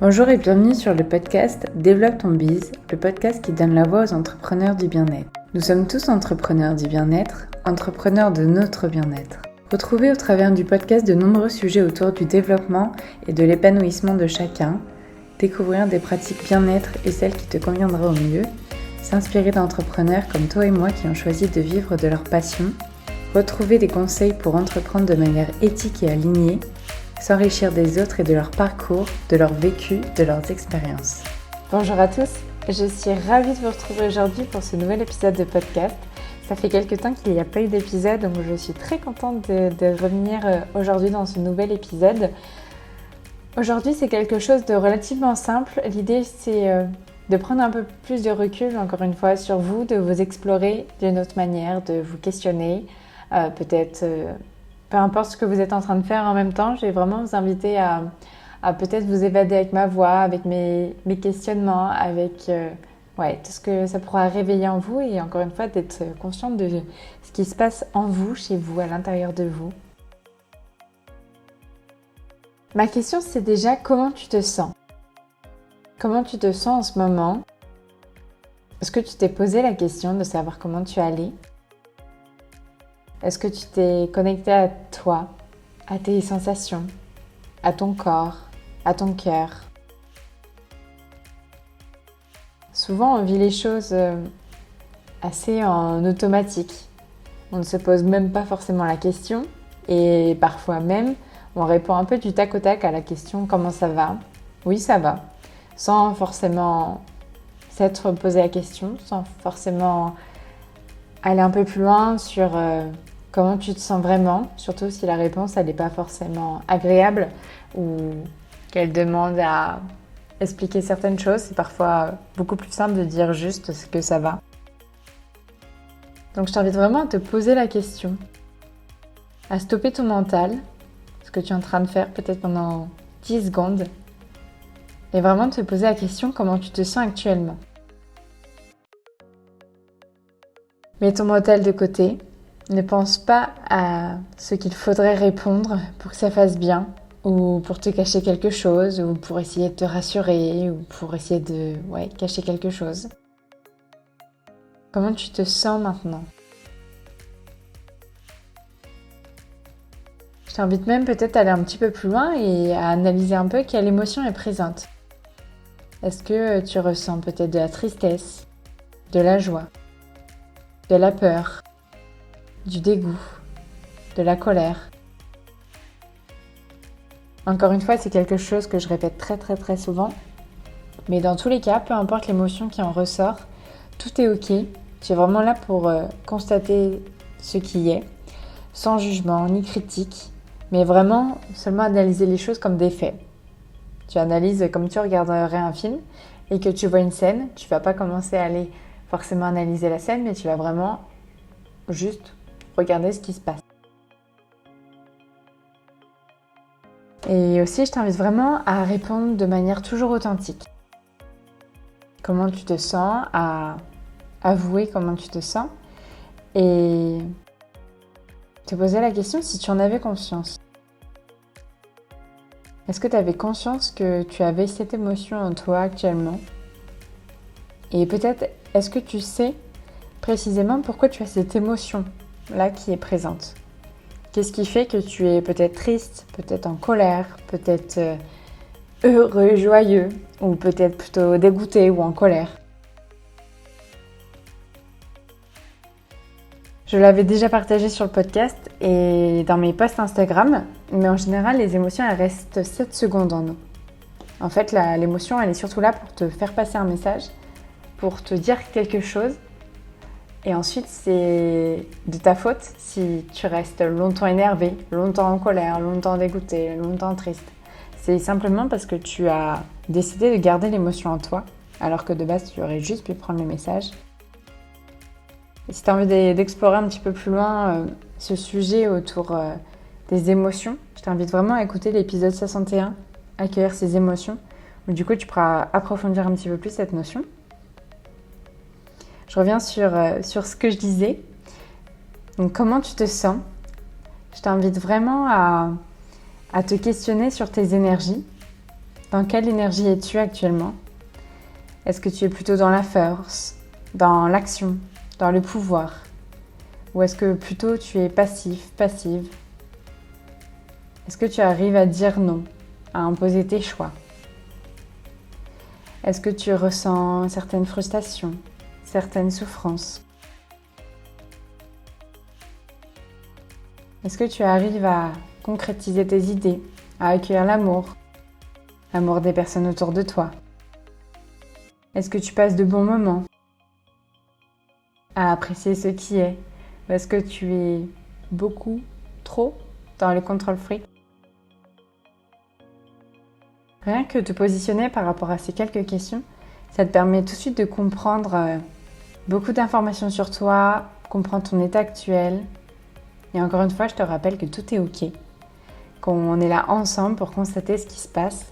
Bonjour et bienvenue sur le podcast Développe ton biz, le podcast qui donne la voix aux entrepreneurs du bien-être. Nous sommes tous entrepreneurs du bien-être, entrepreneurs de notre bien-être. Retrouvez au travers du podcast de nombreux sujets autour du développement et de l'épanouissement de chacun, découvrir des pratiques bien-être et celles qui te conviendraient au mieux, s'inspirer d'entrepreneurs comme toi et moi qui ont choisi de vivre de leur passion, retrouver des conseils pour entreprendre de manière éthique et alignée, s'enrichir des autres et de leur parcours, de leur vécu, de leurs expériences. Bonjour à tous, je suis ravie de vous retrouver aujourd'hui pour ce nouvel épisode de podcast. Ça fait quelques temps qu'il n'y a pas eu d'épisode, donc je suis très contente de revenir aujourd'hui dans ce nouvel épisode. Aujourd'hui, c'est quelque chose de relativement simple. L'idée, c'est de prendre un peu plus de recul, encore une fois, sur vous, de vous explorer d'une autre manière, de vous questionner, peut-être... Peu importe ce que vous êtes en train de faire en même temps, je vais vraiment vous inviter à peut-être vous évader avec ma voix, avec mes questionnements, avec tout ce que ça pourra réveiller en vous et encore une fois d'être consciente de ce qui se passe en vous, chez vous, à l'intérieur de vous. Ma question, c'est déjà comment tu te sens ? Comment tu te sens en ce moment ? Est-ce que tu t'es posé la question de savoir comment tu allais ? Est-ce que tu t'es connecté à toi, à tes sensations, à ton corps, à ton cœur ? Souvent, on vit les choses assez en automatique. On ne se pose même pas forcément la question et parfois même, on répond un peu du tac au tac à la question « Comment ça va ?» Oui, ça va. Sans forcément s'être posé la question, sans forcément aller un peu plus loin sur... comment tu te sens vraiment, surtout si la réponse elle n'est pas forcément agréable ou qu'elle demande à expliquer certaines choses. C'est parfois beaucoup plus simple de dire juste ce que ça va. Donc je t'invite vraiment à te poser la question, à stopper ton mental, ce que tu es en train de faire peut-être pendant 10 secondes, et vraiment te poser la question comment tu te sens actuellement. Mets ton mental de côté. Ne pense pas à ce qu'il faudrait répondre pour que ça fasse bien, ou pour te cacher quelque chose, ou pour essayer de te rassurer, ou pour essayer de cacher quelque chose. Comment tu te sens maintenant ? Je t'invite même peut-être à aller un petit peu plus loin et à analyser un peu quelle émotion est présente. Est-ce que tu ressens peut-être de la tristesse, de la joie, de la peur, du dégoût, de la colère. Encore une fois, c'est quelque chose que je répète très souvent. Mais dans tous les cas, peu importe l'émotion qui en ressort, tout est ok. Tu es vraiment là pour constater ce qui est, sans jugement ni critique, mais vraiment seulement analyser les choses comme des faits. Tu analyses comme tu regarderais un film et que tu vois une scène. Tu vas pas commencer à aller forcément analyser la scène, mais tu vas vraiment juste regarder ce qui se passe. Et aussi, je t'invite vraiment à répondre de manière toujours authentique. Comment tu te sens, à avouer comment tu te sens et te poser la question si tu en avais conscience. Est-ce que tu avais conscience que tu avais cette émotion en toi actuellement ? Et peut-être, est-ce que tu sais précisément pourquoi tu as cette émotion là qui est présente. Qu'est-ce qui fait que tu es peut-être triste, peut-être en colère, peut-être heureux, joyeux, ou peut-être plutôt dégoûté ou en colère. Je l'avais déjà partagé sur le podcast et dans mes posts Instagram, mais en général, les émotions, elles restent 7 secondes en nous. En fait, l'émotion, elle est surtout là pour te faire passer un message, pour te dire quelque chose. Et ensuite, c'est de ta faute si tu restes longtemps énervé, longtemps en colère, longtemps dégoûté, longtemps triste. C'est simplement parce que tu as décidé de garder l'émotion en toi, alors que de base, tu aurais juste pu prendre le message. Et si tu as envie d'explorer un petit peu plus loin ce sujet autour des émotions, je t'invite vraiment à écouter l'épisode 61, Accueillir ses émotions, où du coup, tu pourras approfondir un petit peu plus cette notion. Je reviens sur ce que je disais. Donc, comment tu te sens ? Je t'invite vraiment à te questionner sur tes énergies, Dans quelle énergie es-tu actuellement? Est-ce que tu es plutôt dans la force, dans l'action, dans le pouvoir? Ou est-ce que plutôt tu es passif, passive? Est-ce que tu arrives à dire non, à imposer tes choix? Est-ce que tu ressens certaines frustrations, certaines souffrances? Est-ce que tu arrives à concrétiser tes idées, à accueillir l'amour des personnes autour de toi? Est-ce que tu passes de bons moments à apprécier ce qui est? Ou est-ce que tu es beaucoup, trop dans le contrôle freak? Rien que te positionner par rapport à ces quelques questions, ça te permet tout de suite de comprendre beaucoup d'informations sur toi, comprendre ton état actuel. Et encore une fois, je te rappelle que tout est ok, qu'on est là ensemble pour constater ce qui se passe.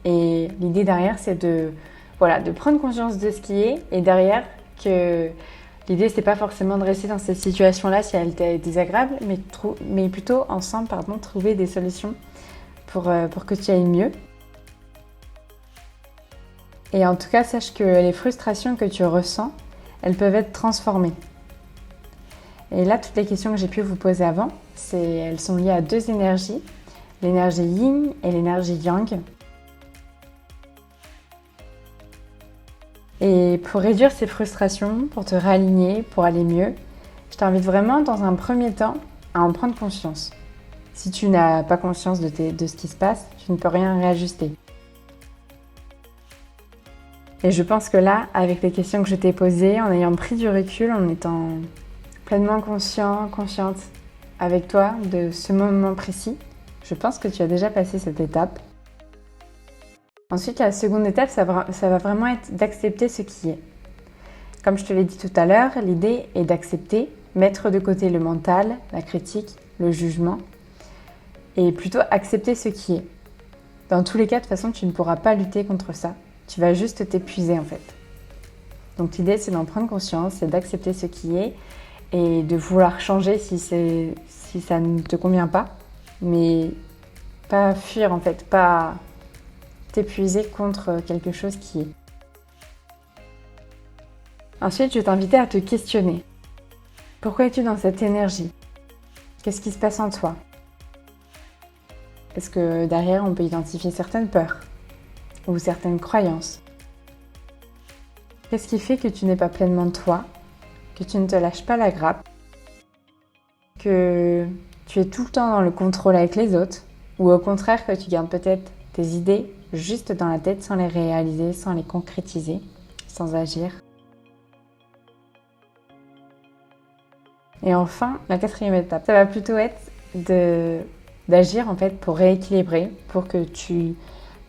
Et l'idée derrière, c'est de prendre conscience de ce qui est. Et derrière, que l'idée, c'est pas forcément de rester dans cette situation-là si elle est désagréable, mais plutôt ensemble, trouver des solutions pour que tu ailles mieux. Et en tout cas, sache que les frustrations que tu ressens, elles peuvent être transformées. Et là, toutes les questions que j'ai pu vous poser avant, elles sont liées à deux énergies, l'énergie yin et l'énergie yang. Et pour réduire ces frustrations, pour te réaligner, pour aller mieux, je t'invite vraiment dans un premier temps à en prendre conscience. Si tu n'as pas conscience de ce qui se passe, tu ne peux rien réajuster. Et je pense que là, avec les questions que je t'ai posées, en ayant pris du recul, en étant pleinement consciente avec toi de ce moment précis, je pense que tu as déjà passé cette étape. Ensuite, la seconde étape, ça va vraiment être d'accepter ce qui est. Comme je te l'ai dit tout à l'heure, l'idée est d'accepter, mettre de côté le mental, la critique, le jugement, et plutôt accepter ce qui est. Dans tous les cas, de toute façon, tu ne pourras pas lutter contre ça. Tu vas juste t'épuiser en fait. Donc l'idée, c'est d'en prendre conscience, c'est d'accepter ce qui est et de vouloir changer si ça ne te convient pas, mais pas fuir en fait, pas t'épuiser contre quelque chose qui est. Ensuite, je vais t'inviter à te questionner. Pourquoi es-tu dans cette énergie? Qu'est-ce qui se passe en toi? Est-ce que derrière, on peut identifier certaines peurs ou certaines croyances? Qu'est-ce qui fait que tu n'es pas pleinement toi, que tu ne te lâches pas la grappe, que tu es tout le temps dans le contrôle avec les autres, ou au contraire que tu gardes peut-être tes idées juste dans la tête sans les réaliser, sans les concrétiser, sans agir? Et enfin, la quatrième étape, ça va plutôt être d'agir en fait pour rééquilibrer, pour que tu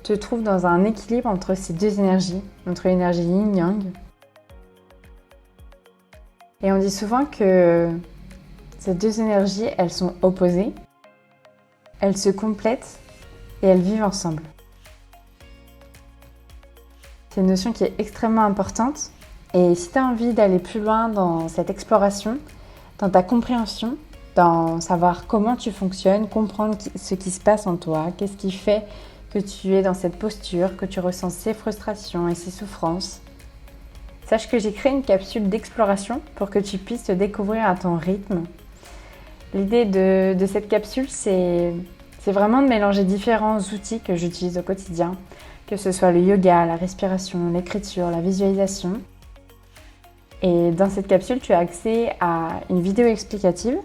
te trouves dans un équilibre entre ces deux énergies, entre l'énergie yin-yang. Et on dit souvent que ces deux énergies, elles sont opposées, elles se complètent et elles vivent ensemble. C'est une notion qui est extrêmement importante et si tu as envie d'aller plus loin dans cette exploration, dans ta compréhension, dans savoir comment tu fonctionnes, comprendre ce qui se passe en toi, qu'est-ce qui fait que tu es dans cette posture, que tu ressens ces frustrations et ces souffrances. Sache que j'ai créé une capsule d'exploration pour que tu puisses te découvrir à ton rythme. L'idée de cette capsule, c'est vraiment de mélanger différents outils que j'utilise au quotidien, que ce soit le yoga, la respiration, l'écriture, la visualisation. Et dans cette capsule, tu as accès à une vidéo explicative,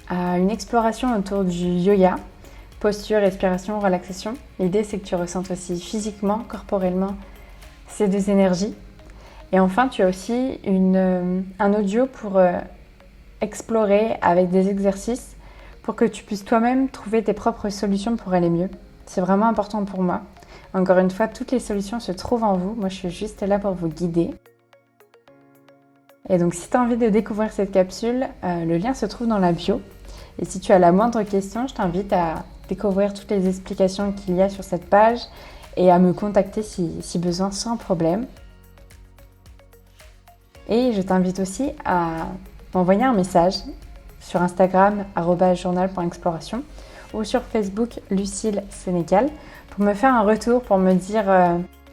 à une exploration autour du yoga, posture, respiration, relaxation. L'idée, c'est que tu ressentes aussi physiquement, corporellement, ces deux énergies. Et enfin, tu as aussi un audio pour explorer avec des exercices pour que tu puisses toi-même trouver tes propres solutions pour aller mieux. C'est vraiment important pour moi. Encore une fois, toutes les solutions se trouvent en vous. Moi, je suis juste là pour vous guider. Et donc, si tu as envie de découvrir cette capsule, le lien se trouve dans la bio. Et si tu as la moindre question, je t'invite à découvrir toutes les explications qu'il y a sur cette page et à me contacter si besoin, sans problème. Et je t'invite aussi à m'envoyer un message sur Instagram @journal.exploration ou sur Facebook Lucille Sénécal pour me faire un retour, pour me dire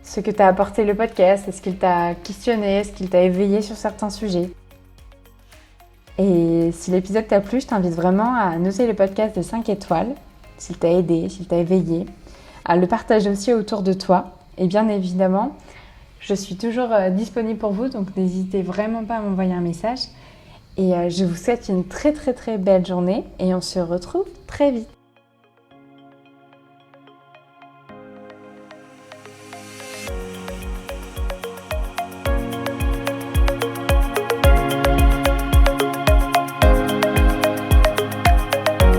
ce que t'a apporté le podcast, est-ce qu'il t'a questionné, est-ce qu'il t'a éveillé sur certains sujets. Et si l'épisode t'a plu, je t'invite vraiment à noter le podcast de 5 étoiles, s'il t'a aidé, s'il t'a éveillé, à le partager aussi autour de toi. Et bien évidemment, je suis toujours disponible pour vous, donc n'hésitez vraiment pas à m'envoyer un message. Et je vous souhaite une très très très belle journée et on se retrouve très vite.